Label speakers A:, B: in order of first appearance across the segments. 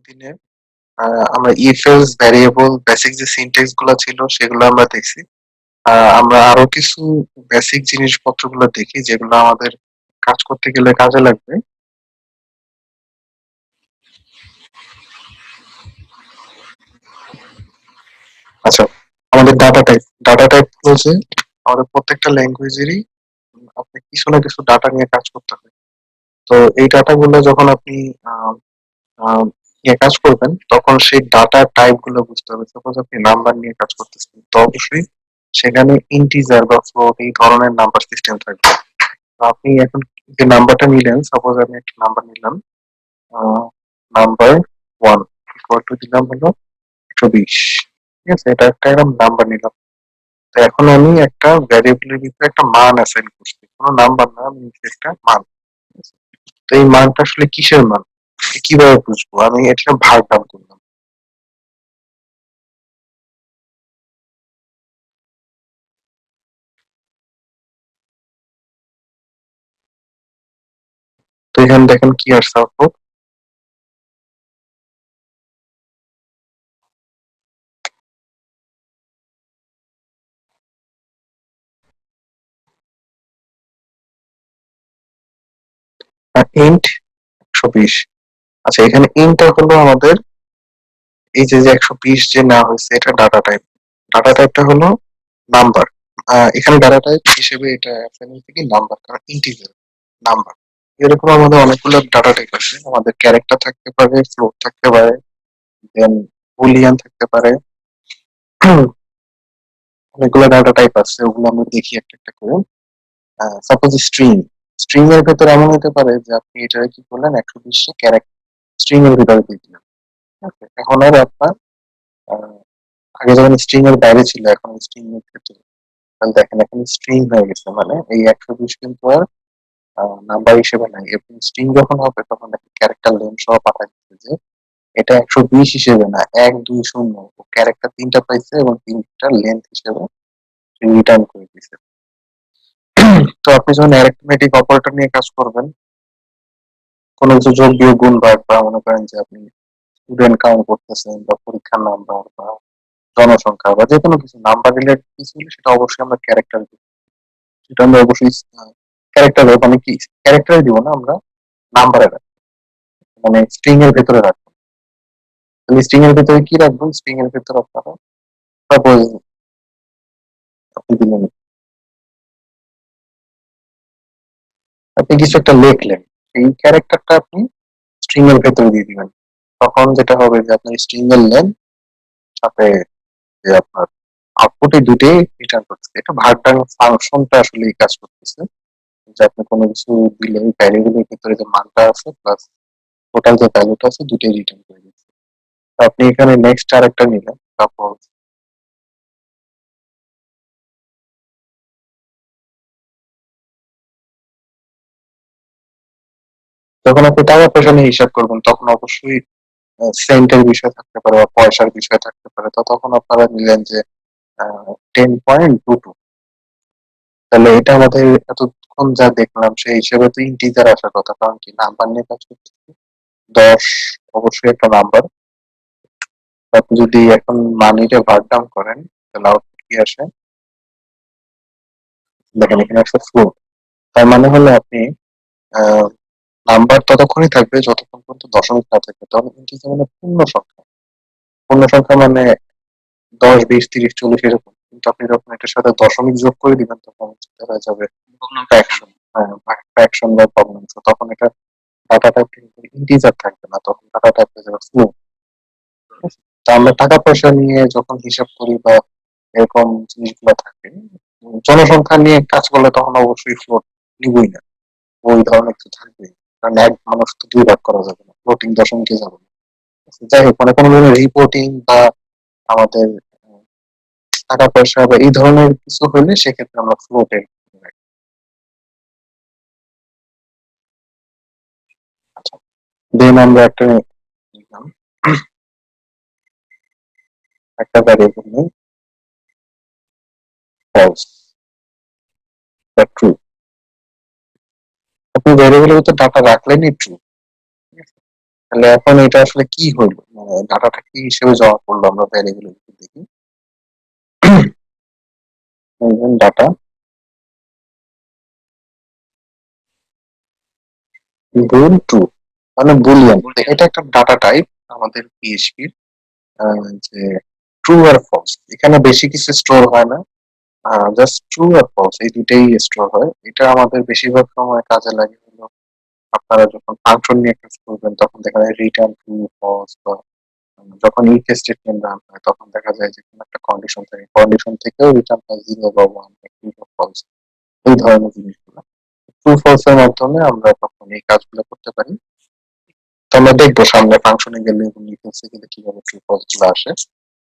A: দিনে আমরা if else variable basic যে সিনট্যাক্স গুলো ছিল সেগুলো আমরা দেখছি। আমরা আরো কিছু বেসিক জিনিসপত্রগুলো দেখি যেগুলো আমাদের কাজ করতে গেলে কাজে লাগবে। আচ্ছা, আমাদের ডাটা টাইপ হচ্ছে আমাদের প্রত্যেকটা ল্যাঙ্গুয়েজেরই আপনি কিছু না কিছু ডাটা নিয়ে কাজ করতে হয়। তো এই ডাটাগুলো যখন আপনি আহ, আহ, নিয়ে কাজ করবেন তখন সেই ডাটা টাইপ গুলো বুঝতে হবে। সাপোজ আপনি নাম্বার নিয়ে কাজ করতেছেন, তো অবশ্যই সেখানে ইন্টিজার বা ফ্লোট এই ধরনের নাম্বার সিস্টেম থাকবে। তো আপনি এখন যে নাম্বারটা নিলেন, সাপোজ আমি একটা নাম্বার নিলাম, নাম্বার 1 ইকুয়াল টু দিলাম হলো 120। ঠিক আছে, এটা একটা এরকম নাম্বার নিলাম। তো এখন আমি একটা ভ্যারিয়েবলের ভিতরে একটা মান অ্যাসাইন করছি, কোনো নাম্বার না, আমি নিচে একটা মান। ঠিক আছে? তো এই মানটা আসলে কিসের মান, কিভাবে বুঝবো? আমি এটা ভাগ নাম করলাম। তো এখানে দেখেন কি আসছে আউটপুট। ইন্ট 120। আচ্ছা, এখানে ইন্টটা হলো আমাদের এই যে যে 120 যে না হয়েছে, এটা ডাটা টাইপ। ডাটা টাইপটা হলো নাম্বার। এখানে ডাটা টাইপ হিসেবে এটা অ্যাসাইন হয়েছে কি নাম্বার, কারণ ইন্টিজার নাম্বার। এরকম আমাদের অনেকগুলো ডাটা টাইপ আছে। আমাদের ক্যারেক্টার থাকতে পারে, ফ্লোট থাকতে পারে, দেন বুলিয়ান থাকতে পারে। অনেকগুলো ডাটা টাইপ আছে, ওগুলো আমরা দেখি একটা একটা করে। Suppose string. স্ট্রিং এর ভেতরে এমন হতে পারে যে আপনি এটা কি করলেন, 120 ক্যারেক্টার স্ট্রিং এর ভিতরে দিয়ে দিলেন। ঠিক আছে? এখন আর আপনার আহ, আগে যেমন স্ট্রিং এর বাইরে ছিল, এখন স্ট্রিং এর ভেতরে। তাহলে দেখেন এখন স্ট্রিং হয়ে গেছে, মানে এই 120 কিন্তু আর নাম্বার হিসেবে নাই। এবং স্ট্রিং যখন হবে তখন একটা ক্যারেক্টার লেন সহ পাঠা দিচ্ছে যে এটা 120 হিসেবে না, 1 2 0 ক্যারেক্টার তিনটা পাইছে এবং তিনটা লেন্থ হিসেবে রিটার্ন করে দিছে। তো আপনি যখন অ্যারিথমেটিক অপারেটর নিয়ে কাজ করবেন, কোনো কিছু যোগ বিয়োগ গুণ ভাগ, বা মনে করেন যে আপনি স্টুডেন্ট কাউন্ট করতেছেন বা পরীক্ষার নাম্বার বা জনসংখ্যা বা যে কোনো কিছু নাম্বার রিলেটেড কিছু হলে সেটা অবশ্যই আমরা ক্যারেক্টার দিব। সেটা আমরা অবশ্যই ক্যারেক্টার, মানে কি ক্যারেক্টারে দিব না, আমরা নাম্বারে রাখবো, মানে স্ট্রিং এর ভেতরে রাখবো। তাহলে স্ট্রিং এর ভেতরে কি রাখবো? স্ট্রিং এর ভেতরে আপনারা সাপোজ আপনি দিলেন, আপনি কিছু একটা লিখলেন, এই ক্যারেক্টারটা আপনি স্ট্রিং এর ভেতরে দিয়ে দিবেন। তখন যেটা হবে যে আপনার স্ট্রিং এর লেন সাথে যে আপনার আউটপুটে দুটোই রিটার্ন করতেছে। এটা ভার্টাং ফাংশনটা আসলে এই কাজ করতেছে, যে আপনি কোনো কিছু দিলে ওই ভ্যারিয়েবলের ভিতরে যে মানটা আছে প্লাস টোটাল যে ভ্যালুটা আছে দুটোই রিটার্ন করে দিচ্ছে। তো আপনি এখানে নেক্সট আরেকটা নিলেন, তারপর যখন আপনি টাকা পয়সা নিয়ে হিসাব করবেন তখন অবশ্যই সেন্টের বিষয় থাকতে পারে বা পয়সার বিষয় থাকতে পারে। তো তখন আপনারা নিলেন যে 10.22। তাহলে এটা আমাদের এতক্ষণ যা দেখলাম সেই হিসেবে তো ইন্টিজার আসার কথা, কারণ কি নাম্বার নিয়ে কাজ করতেছি। 10 অবশ্যই একটা নাম্বার। আপনি যদি এখন মানিটা ভাগ ডাউন করেন তাহলে আউটপুট কি আসে? দেখেন এখানে একটা ফ্লোট। তার মানে হলো আপনি নাম্বার ততক্ষণই থাকবে যতক্ষণ পর্যন্ত দশমিক না থাকবে, তখন ইন্টিজার মানে পূর্ণ সংখ্যা। পূর্ণ সংখ্যা মানে 10 20 30 40 এরকম। কিন্তু আপনি যখন এটার সাথে দশমিক যোগ করে দিবেন তখন সেটা হয়ে যাবে ফ্র্যাকশন। হ্যাঁ, ফ্র্যাকশন বা ভগ্নাংশ। তখন এটা ডাটা টাইপ কিন্তু ইন্টিজার থাকবে না, তখন ডাটা টাইপ হয়ে যাবে ফ্লোট। তো আমরা টাকা পয়সা নিয়ে যখন হিসাব করি বা এরকম জিনিসগুলো থাকে, জনসংখ্যা নিয়ে কাজ করলে তখন অবশ্যই ফ্লোট নিবই না, ওই ধরনের কিছু থাকবে। কারণ এক মানুষ তো দুই ভাগ করা যাবে না, ফ্লোটিং দশমিকে যাবে না। যাই হোক, মানে কোনো ধরনের রিপোর্টিং বা আমাদের টাকা পয়সা বা এই ধরনের কিছু হলে সেক্ষেত্রে আমরা ফ্লোটে রাখি। আচ্ছা, দেন আমরা একটা নিলাম, একটা ভ্যারিয়েবল নেই ফলস বা ট্রু। আপনি ভ্যারিয়েবলের ভিতর ডাটা রাখলেনই ট্রু। তাহলে এখন এটা আসলে কি হলো, ডাটাটা কি হিসেবে জমা করলো আমরা ভ্যারিয়েবল দেখি। ডাটা বুল ট্রু, মানে বুলিয়ান, এটা একটা ডাটা টাইপ আমাদের পিএইচপির, যে ট্রু আর ফলস, এখানে বেশি কিছু স্টোর হয় না, জাস্ট ট্রু আর ফলস এই দুটেই স্টোর হয়। এটা আমাদের বেশিরভাগ সময় কাজে লাগে হলো আপনারা যখন ফাংশন নিয়ে কাজ করবেন তখন দেখা যায় রিটার্ন ট্রু ফলস, বা যখন ইফ স্টেটমেন্ট রান হয় তখন দেখা যায় যে কোনো একটা কন্ডিশন থাকে, কন্ডিশন থেকেও রিটার্ন হয় জিরো বা ওয়ান বা ট্রু বা ফলস, এই ধরনের জিনিসগুলো ট্রু ফলস এর মাধ্যমে আমরা তখন এই কাজগুলো করতে পারি। তো আমরা দেখবো সামনে ফাংশনে গেলে এবং ইফেলসে গেলে কিভাবে ট্রু ফলস গুলো আসে।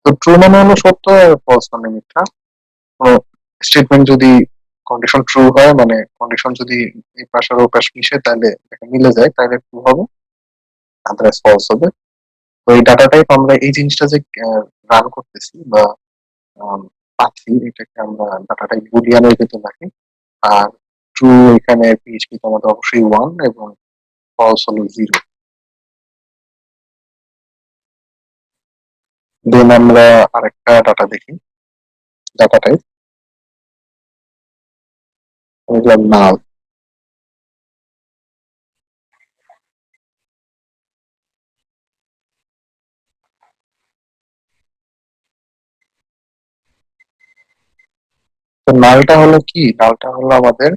A: তো ট্রু মানে হলো সত্য আর ফলস মানে মিথ্যা। কোনো স্টেটমেন্ট যদি কন্ডিশন ট্রু হয়, মানে কন্ডিশন যদি এই পাশ আর ও পাশ মিশে তাহলে এটা মিলে যায় তাহলে ট্রু হবে, আদারওয়াইজ ফলস হবে। তো এই ডাটা টাইপ আমরা এই জিনিসটা যে রান করতেছি বা পাচ্ছি, এটাকে আমরা ডাটা টাইপ বুলিয়ানের ভেতর রাখি। আর ট্রু এখানে পিএইচপি তে আমাদের অবশ্যই ওয়ান এবং ফলস হলো জিরো। দেন আমরা আরেকটা ডাটা দেখি, ডাটা টাইপ নাল। তো নালটা হলো কি, নালটা হলো আমাদের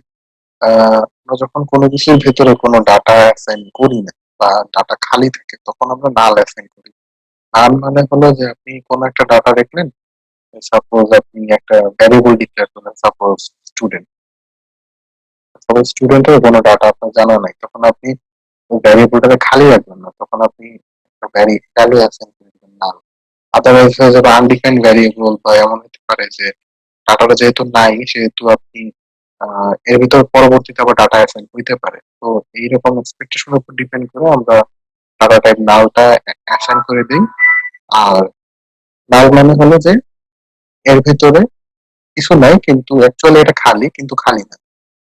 A: আমরা যখন কোনো কিছুর ভেতরে কোনো ডাটা অ্যাসাইন করি না বা ডাটা খালি থাকে তখন আমরা নাল অ্যাসাইন করি। নাল মানে হলো যে আপনি কোনো একটা ডাটা দেখলেন, সাপোজ আপনি একটা ভ্যারিয়েবল ডিক্লেয়ার করলেন, সাপোজ স্টুডেন্ট, সাপোজ স্টুডেন্টের কোনো ডাটা আপনার জানা নাই, তখন আপনি ওই ভ্যারিয়েবলটাকে খালি রাখবেন না, তখন আপনি একটা ভ্যালু অ্যাসাইন করে দিবেন নাল। আদারওয়াইজ হয়ে যাবে আনডিফাইন্ড ভ্যারিয়েবল, বা এমন হতে পারে যে ডাটাটা যেহেতু নাই সেহেতু আপনি এর ভিতর পরবর্তীতে আবার ডাটা অ্যাসাইন হইতে পারে। তো এইরকম এক্সপেকটেশনের উপর ডিপেন্ড করে আমরা ডাটা টাইপ নালটা অ্যাসাইন করে দিই। আর নাল মানে হলো যে এর ভিতরে কিছু নাই কিন্তু অ্যাকচুয়ালি এটা খালি, কিন্তু খালি না,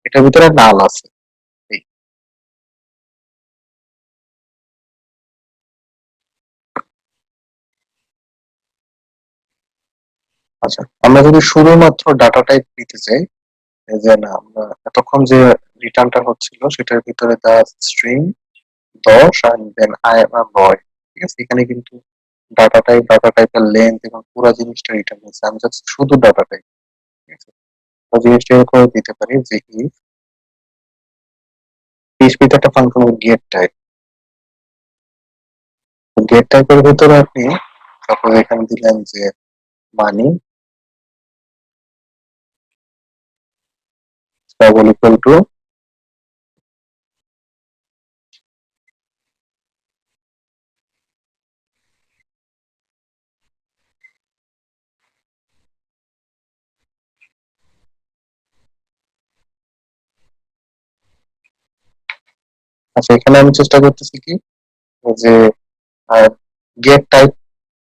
A: এটার ভিতরে নাল আছে। এই আচ্ছা, আমরা যদি শুধুমাত্র ডাটা টাইপ নিতে চাই, এই যে না আমরা এতক্ষণ যে রিটার্নটা হচ্ছিল সেটার ভিতরে দা string 10 and then I am a boy, ঠিক আছে, এখানে কিন্তু ডাটা টাইপের লেন্থ এবং পুরো জিনিসটা রিটার্ন হয়েছে, আমি জাস্ট শুধু ডাটা টাইপ, ঠিক আছে। তো জিনিসটা এরকম দিতে পারি যে ইফ পিএইচপি তে একটা ফাংশন গেট টাইপ, গেট টাইপের ভিতরে আপনি সাপোজ এখানে দিলেন যে মানি ডাবল ইকুয়াল টু, আচ্ছা এখানে আমি চেষ্টা করতেছি কি যে গেট টাইপ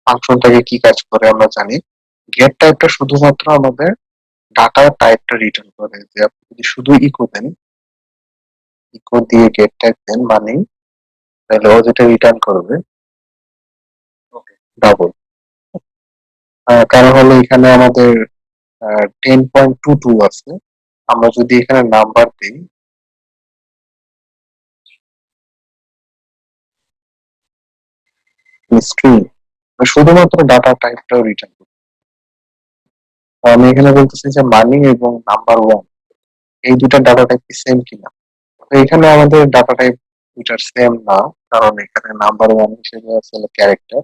A: ফাংশনটাকে কি কাজ করে আমরা জানি। গেট টাইপটা শুধুমাত্র আমাদের ডাটা টাইপটা রিটার্ন করে, যে আপনি যদি শুধু ইকো দেন, ইকো দিয়ে গেট টাইপ দেন মানে তাহলে ও যেটা রিটার্ন করবে ডাবল। কারণ হলো এখানে আমাদের 10.22 আছে, আমরা যদি এখানে নাম্বার দিই স্ট্রিং, শুধুমাত্র ডাটা টাইপটাও রিটার্ন করবে। আমি এখানে বলতেছি যে মানি এবং নাম্বার ওয়ান এই দুটা ডাটা টাইপ কি সেম কিনা। তো এখানে আমাদের ডাটা টাইপ দুটার সেম না, কারণ এখানে নাম্বার ওয়ান হিসেবে আছে ক্যারেক্টার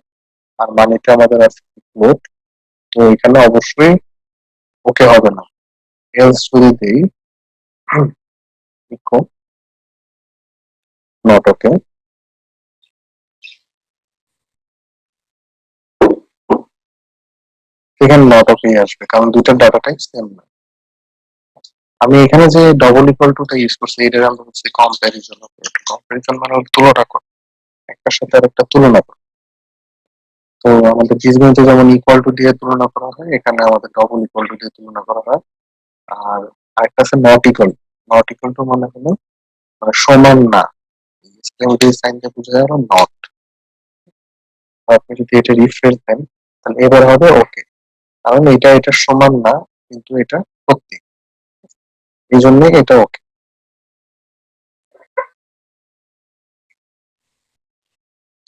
A: আর মানিতে আমাদের আছে ফ্লোট। তো এখানে অবশ্যই ওকে হবে না, এলস যদি দেই ইকো নট ওকে, এখানে নট ওকে আসবে কারণ দুইটা ডাটা টাইপ সেম না। আমি এখানে যে ডবল ইকুয়াল টু টা ইউজ করছি এটার আমরা হচ্ছে কম্প্যারিজন, কম্প্যারিজন মানে হলো তুলনা করা, একটার সাথে আরেকটা তুলনা করা। তো আমাদের বীজগণিতে যেমন ইকুয়াল টু দিয়ে তুলনা করা হয়, এখানে আমাদের ডবল ইকুয়াল টু দিয়ে তুলনা করা হয়। আর আরেকটা আছে not equal, not equal to মানে হলো মানে সমান না, এক্সক্লেমেটরি সাইন দিয়ে বোঝা গেল নট, আপনি যদি এটা রিফ্রেশ দেন তাহলে এবার হবে ওকে, কারণ এটা সমান না, কিন্তু এটা সত্যি, এই জন্যই এটা ওকে।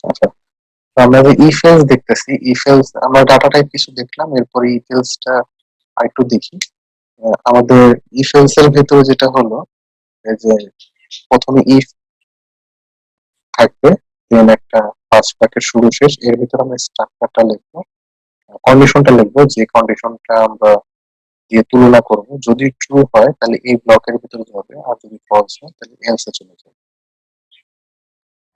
A: আচ্ছা, তো আমরা যে ইফ এলস দেখতেছি, ইফ এলস আমরা ডাটা টাইপ কিছু দেখলাম, এরপরে ইফ এলসটা আরেকটু দেখি। আমাদের ইফ এলস এর ভেতরে যেটা হলো এই যে প্রথমে ইফ থাকবে, দেন একটা ফার্স্ট ব্র্যাকেট শুরু শেষ, এর ভিতরে আমরা স্ট্রাকচারটা লিখবো, কন্ডিশনটা লিখবো, যে কন্ডিশনটা আমরা দিয়ে তুলনা করব, যদি ট্রু হয় তাহলে এই ব্লকের ভিতরে যাবে, আর যদি ফলস হয় তাহলে এলসে চলে যাবে।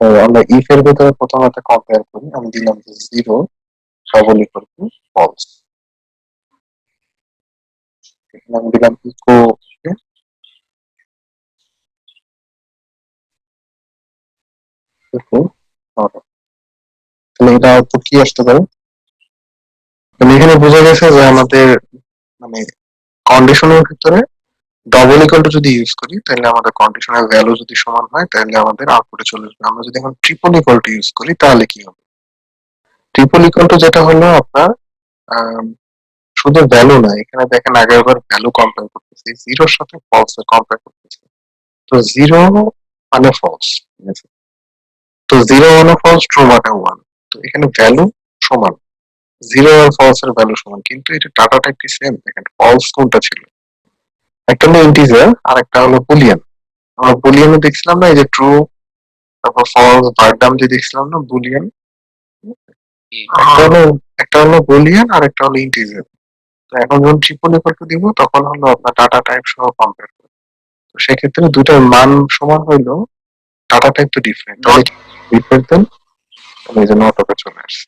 A: তো আমরা ইফ এর ভিতরে প্রথমে একটা কম্পেয়ার করি, আমি দিলাম যে 0 ডবল ইকুয়াল টু ফলস, এখানে আমি দিলাম ইকো ইকো, তাহলে এটা আউটপুট কি আসতে পারে? তাহলে এখানে বোঝা গেছে যে আমাদের মানে কন্ডিশনের ভিতরে ডবল ইকুয়াল টু যদি ইউজ করি তাহলে আমাদের কন্ডিশনাল ভ্যালু যদি সমান হয় তাহলে আমাদের আউটপুটে চলে আসবে। আমরা যদি এখন ট্রিপল ইকুয়াল টু ইউজ করি তাহলে কি হবে? ট্রিপল ইকুয়াল টু যেটা হলো আপনার আম, শুধু ভ্যালু না, এখানে দেখেন আগে আবার ভ্যালু কম্পেয়ার করতেছি, জিরোর সাথে ফলস এর কম্পেয়ার করতেছি। তো জিরো মানে ফলস, ঠিক আছে? তো জিরো মানে ফলস, ট্রু মানে ওয়ান। তো এখানে ভ্যালু সমান, জিরো আর ফলস এর ভ্যালু সমান, কিন্তু এটা ডাটা টাইপ কি সেম? দেখেন ফলস কোনটা ছিল, একটা হলো ইন্টিজার আর একটা হলো বুলিয়ান। আমরা বুলিয়ানে দেখছিলাম না, এই যে ট্রু তারপর ফলস ভার্ডাম দিয়ে দেখছিলাম না বুলিয়ান, একটা হলো একটা হলো বুলিয়ান আর একটা হলো ইন্টিজার। তো এখন যখন ট্রিপল ইকুয়াল টু দিব তখন হলো আপনার ডাটা টাইপ সহ কম্পেয়ার করবে। তো সেক্ষেত্রে দুটার মান সমান হইলেও ডাটা টাইপ তো ডিফারেন্ট, তাহলে রিফ্রেশ দেন, তাহলে এই যে নট ওকে চলে আসছে।